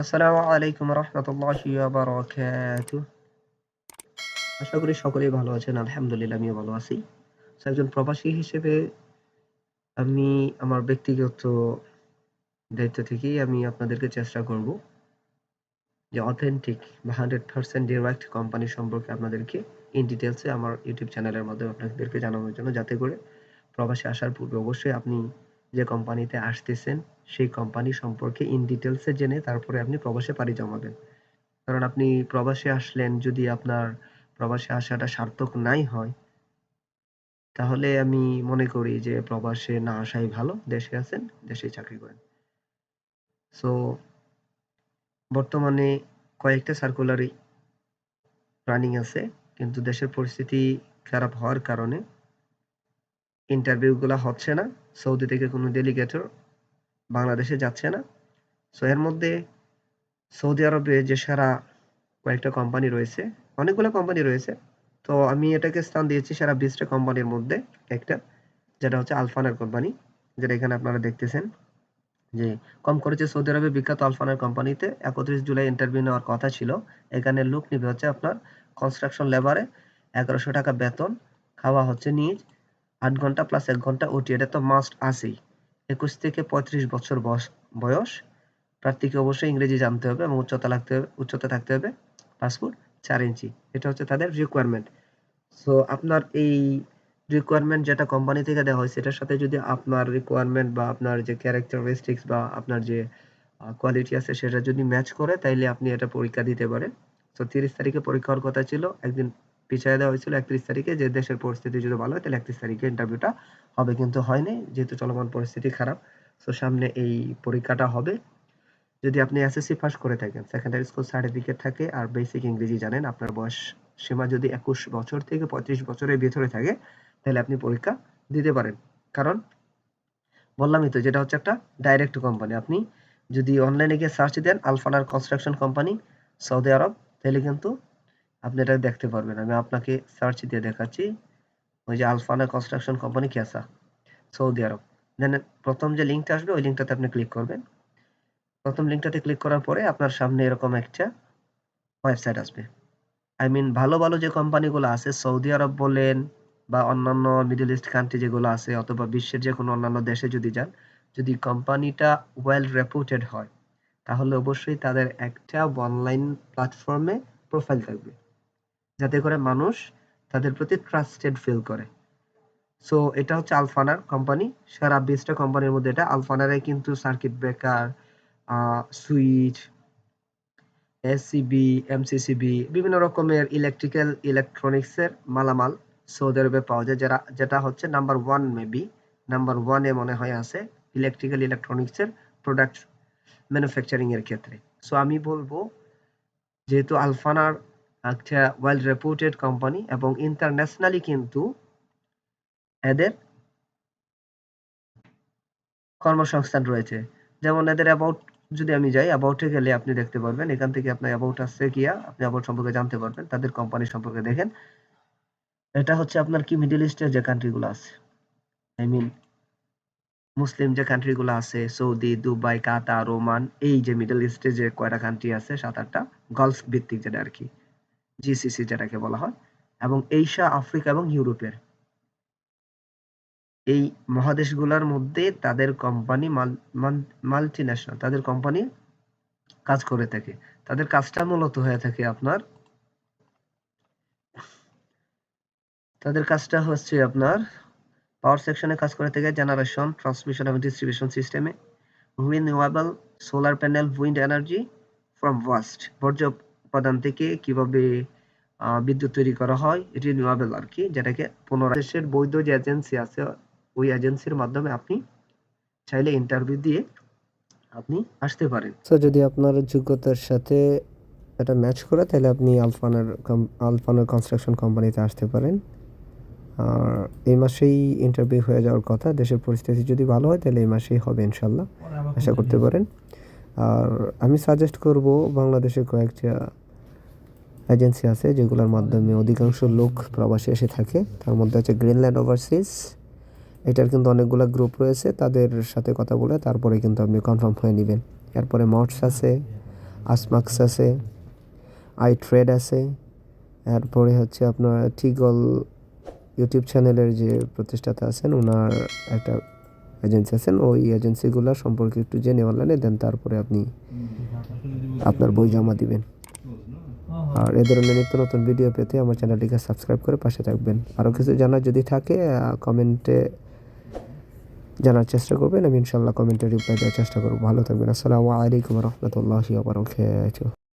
আসসালামু আলাইকুম রহমতুল্লাহি ওয়া বারাকাতুহু। আশা করি সকলেই ভালো আছেন। আলহামদুলিল্লাহ আমিও ভালো আছি। একজন প্রবাসী হিসেবে আমি আমার ব্যক্তিগত দায়িত্ব থেকেই আমি আপনাদেরকে চেষ্টা করব যে অথেন্টিক বা 100% ডিরেক্ট কোম্পানি সম্পর্কে আপনাদেরকে ইন ডিটেইলসে আমার ইউটিউব চ্যানেলের মাধ্যমে আপনাদেরকে জানানোর জন্য, যাতে করে প্রবাসে আসার পূর্বে অবশ্যই আপনি যে কোম্পানিতে আসতেছেন সেই কোম্পানি সম্পর্কে ইন ডিটেইলসে জেনে তারপরে আপনি প্রবাসে পাড়ি জমাবেন। কারণ আপনি প্রবাসে আসলেন, যদি আপনার প্রবাসে আসাটা সার্থক নাই হয়, তাহলে আমি মনে করি যে প্রবাসে না আসাই ভালো। দেশে আছেন, দেশেই চাকরি করেন। সো বর্তমানে কয়েকটা সার্কুলারই রানিং আছে, কিন্তু দেশের পরিস্থিতি খারাপ হওয়ার কারণে ইন্টারভিউগুলা হচ্ছে না। সৌদি থেকে কোনো ডেলিগেটর বাংলাদেশে যাচ্ছে না। সো এর মধ্যে সৌদি আরবে যে সেরা কয়েকটা কোম্পানি রয়েছে, অনেকগুলো কোম্পানি রয়েছে। তো আমি এটাকে স্থান দিয়েছি সেরা 20 টা কোম্পানির মধ্যে একটা, যেটা হচ্ছে আলফানের কোম্পানি, যেটা এখানে আপনারা দেখতেছেন যে কম খরচে সৌদি আরবে বিখ্যাত আলফানের কোম্পানিতে 31 জুলাই ইন্টারভিউ নেওয়ার কথা ছিল। এখানে লোক নিবে হচ্ছে আপনার কনস্ট্রাকশন লেবারে, 1100 টাকা বেতন, খাওয়া হচ্ছে নিজ, 8 ঘন্টা প্লাস 1 ঘন্টা ওটি। এটা তো মাস্ট আছেই। 21 থেকে 35 বছর বয়স। প্রার্থীকে অবশ্যই ইংরেজি জানতে হবে এবং উচ্চতা থাকতে হবে 5 ফুট 4 ইঞ্চি। এটা হচ্ছে তাদের রিকোয়ারমেন্ট। সো আপনার এই রিকোয়ারমেন্ট যেটা কোম্পানি থেকে দেওয়া হয়, সেটার সাথে যদি আপনার রিকোয়ারমেন্ট বা আপনার যে ক্যারেক্টারিস্টিক্স বা আপনার যে কোয়ালিটি আছে সেটা যদি ম্যাচ করে, তাইলে আপনি এটা পরীক্ষা দিতে পারেন। তো 30 তারিখে পরীক্ষা হওয়ার কথা ছিল, একদিন পিছিয়ে দেওয়া হয়েছিল 31 তারিখে, যে দেশের পরিস্থিতি যদি ভালো হয় তাহলে 31 তারিখে ইন্টারভিউটা হবে, কিন্তু হয়নি যেহেতু চলমান পরিস্থিতি খারাপ। সো সামনে এই পরীক্ষাটা হবে। যদি আপনি এসএসসি পাস করে থাকেন, সেকেন্ডারি স্কুল সার্টিফিকেট থাকে আর বেসিক ইংরেজি জানেন, আপনার বয়স সীমা যদি 21 বছর থেকে 35 বছরের ভিতরে থাকে, তাহলে আপনি পরীক্ষা দিতে পারেন। কারণ বললামই তো, যেটা হচ্ছে একটা ডাইরেক্ট কোম্পানি। আপনি যদি অনলাইনে গিয়ে সার্চ দেন আলফানার কনস্ট্রাকশন কোম্পানি সৌদি আরব, তাহলে কিন্তু আপনি এটা দেখতে পারবেন। আমি আপনাকে সার্চ দিয়ে দেখাচ্ছি। ওই যে আলফানার কনস্ট্রাকশন কোম্পানি কেসা, সৌদি আরব। দেন প্রথম যে লিঙ্কটা আসবে ওই লিঙ্কটাতে আপনি ক্লিক করবেন। প্রথম লিঙ্কটাতে ক্লিক করার পরে আপনার সামনে এরকম একটা ওয়েবসাইট আসবে। ভালো ভালো যে কোম্পানিগুলো আছে, সৌদি আরব বলেন বা অন্যান্য মিডল ইস্ট কান্ট্রি যেগুলো আছে, অথবা বিশ্বের যে কোনো অন্যান্য দেশে যদি যান, যদি কোম্পানিটা ওয়েল রেপুটেড হয়, তাহলে অবশ্যই তাদের একটা অনলাইন প্ল্যাটফর্মে প্রোফাইল থাকবে, যাতে করে মানুষ তাদের প্রতি ট্রাস্টেড ফিল করে। সো এটা হচ্ছে আলফানার কোম্পানি। সারা 20 টা কোম্পানির মধ্যে এটা আলফানারে কিন্তু circuit breaker, switch, SCB, MCCB, বিভিন্ন রকমের ইলেকট্রনিক্সের মালামাল সৌদি আরবে পাওয়া যায়, যেটা হচ্ছে নাম্বার ওয়ান, মেবি নাম্বার ওয়ানে মনে হয় আছে ইলেকট্রনিক্সের প্রোডাক্ট ম্যানুফ্যাকচারিং এর ক্ষেত্রে। সো আমি বলবো, যেহেতু আলফানার একটা ওয়েল রেপুটেড কোম্পানি এবং ইন্টারন্যাশনালি কিন্তু এদের কর্মসংস্থান রয়েছে। যেমন এদের অ্যাবাউট যদি আমি যাই, অ্যাবাউটে গেলে আপনি দেখতে পারবেন, এখান থেকে আপনার অ্যাবাউট আসছে গিয়া আপনি অ্যাবাউট সম্পর্কে জানতে পারবেন, তাদের কোম্পানি সম্পর্কে দেখেন। এটা হচ্ছে আপনার কি মিডল ইস্টের যে কান্ট্রিগুলো আছে, আই মিন মুসলিম যে কান্ট্রিগুলো আছে, সৌদি, দুবাই, কাতার, ওমান, এই যে মিডল ইস্টে যে কয়টা কান্ট্রি আছে 7-8টা গালফ ভিত্তিক, যেটা আর কি জিসিসি যেটাকে বলা হয়, এবং এশিয়া, আফ্রিকা এবং ইউরোপের এই মহাদেশগুলোর মধ্যে তাদের কোম্পানি মাল্টি ন্যাশনাল, তাদের কোম্পানি কাজ করে থাকে। তাদের কাজটা মূলত হয়ে থাকে আপনার পাওয়ার সেকশনে কাজ করে থাকে, জেনারেশন, ট্রান্সমিশন এবং ডিস্ট্রিবিউশন সিস্টেমে, renewable, solar panel, wind energy from waste, বর্জ্য উপাদান থেকে কিভাবে বিদ্যুৎ তৈরি করা হয়, রিনিউয়েবল আর কি, যেটাকে পুনরায় বৈধ যে এজেন্সি আছে, ওই এজেন্সির মাধ্যমে আপনি চাইলে ইন্টারভিউ দিয়ে আপনি আসতে পারেন। সো যদি আপনার যোগ্যতার সাথে এটা ম্যাচ করে, তাহলে আপনি আলফানার কনস্ট্রাকশন কোম্পানিতে আসতে পারেন। আর এই মাসেই ইন্টারভিউ হয়ে যাওয়ার কথা। দেশের পরিস্থিতি যদি ভালো হয় তাহলে এই মাসেই হবে ইনশাল্লাহ, আশা করতে পারেন। আর আমি সাজেস্ট করব, বাংলাদেশে কয়েকটা এজেন্সি আছে যেগুলোর মাধ্যমে অধিকাংশ লোক প্রবাসে এসে থাকে। তার মধ্যে আছে গ্রিনল্যান্ড ওভারসিজ। এটার কিন্তু অনেকগুলো গ্রুপ রয়েছে, তাদের সাথে কথা বলে তারপরে কিন্তু আপনি কনফার্ম হয়ে নেবেন। এরপরে মটস আছে, আসমাক্স আছে, আই ট্রেড আছে, এরপরে হচ্ছে আপনার টিগল ইউটিউব চ্যানেলের যে প্রতিষ্ঠাতা আছেন ওনার একটা এজেন্সি আছেন, ওই এজেন্সিগুলো সম্পর্কে একটু জেনে অনলাইনে দেন, তারপরে আপনি আপনার বই জমা দিবেন। আর এ ধরনের নিত্য নতুন ভিডিও পেতে আমার চ্যানেলটিকে সাবস্ক্রাইব করে পাশে থাকবেন। আরও কিছু জানার যদি থাকে কমেন্টে জানার চেষ্টা করবেন, আমি ইনশাল্লাহ কমেন্টে রিপ্লাই দেওয়ার চেষ্টা করব। ভালো থাকবেন। আসসালামু আলাইকুম রহমতুল্লাহি ওয়া বারাকাতুহু।